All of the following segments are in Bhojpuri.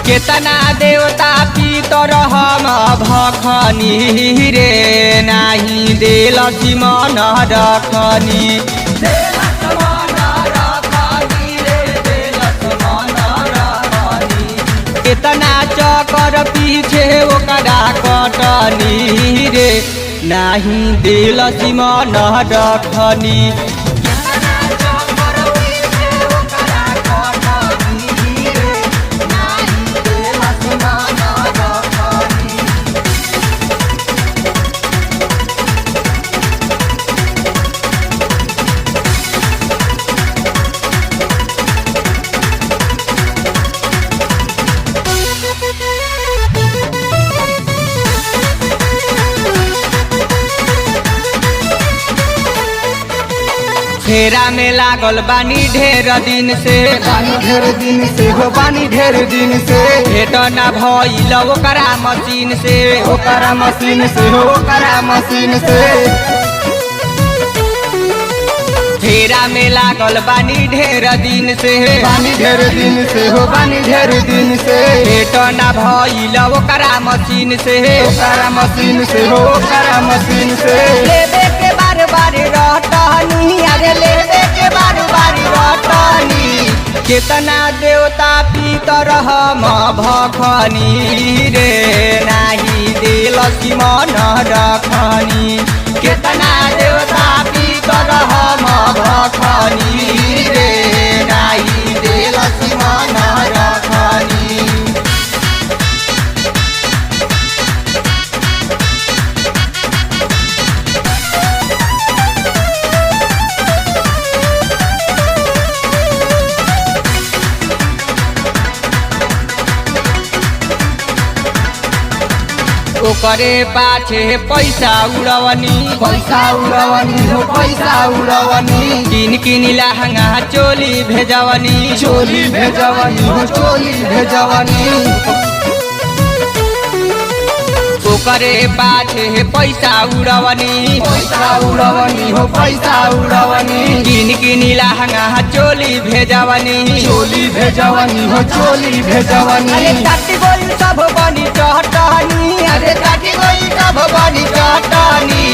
केतना देवता पितर हम भखनी रे नाही देलसी मन रखनी। केतना चकर पीछे ओकरा कटनी रे नाही देलसी मन रखनी। फेरा में लागल बानी ढेर दिन से, बानी ढेर दिन से हो बानी ढेर दिन से। भेट न भइल ओकरा मशीन से, ओकरा मशीन से हो ओकरा मशीन से। फेरा में लागल बानी ढेर दिन से, बानी ढेर दिन से हो बानी ढेर दिन से। भेट न भइल ओकरा मशीन से, ओकरा मशीन से हो ओकरा मशीन से। लेबे के बार बार रहतनी, अरे लेबे के बार बार रहतनी। केतना देवता पितर हम भखनी रे नाही देलसी मन रखनी। केतना देवता पितर हम भखनी रे नाही देलसी मन रखनी। ओकरे पाछे पैसा उड़वनी, पैसा उड़वनी हो पैसा उड़वनी। किन किन लहंगा चोली भेजवनी, चोली भेजवनी हो चोली भेजवनी। ओकरे पाछे पैसा उड़वनी, पैसा उड़वनी हो पैसा उड़वनी। किन किन लहंगा चोली भेजवनी, चोली भेजवनी हो चोली भेजवनी। अरे काटी गोई सब बनी चटनी, अरे काटी गोई सब बनी चटनी।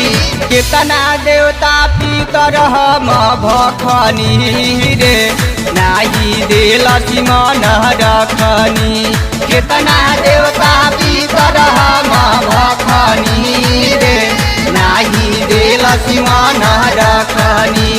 केतना देवता पितर हम भखनी रे नाही देलसी मन रखनी। केतना देवता पितर हम भखनी रे नाही देलसी मन रखनी।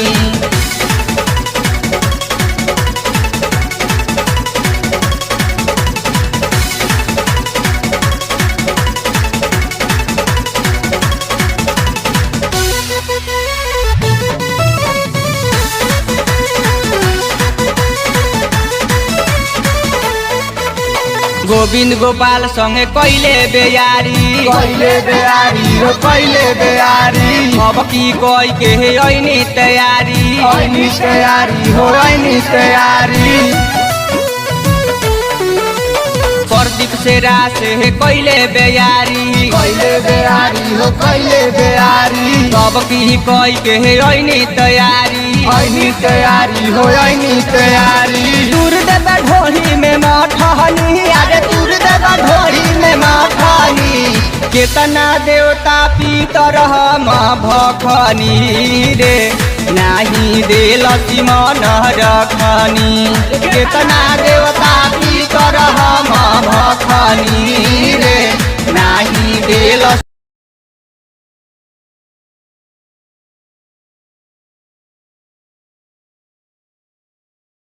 गोविंद गोपाल संगे कैले बेयारी, कैले बेयारी हो कैले बेयारी। अब की कोई के ऐनी तैयारी, ऐनी तैयारी हो ऐनी तैयारी। प्रदीप से रासे कैले बेयारी, कैले बेयारी हो कैले बेयारी। अब की कोई के ऐनी तैयारी, ऐनी तैयारी हो ऐनी तैयारी। दूर देबे ढोली में मठनी, अरे दूर देबे ढोली में मठनी। केतना देवता पितर हम भखनी रे नाही देलसी मन रखनी। केतना देवता पितर हम भखनी रे नाही देलसी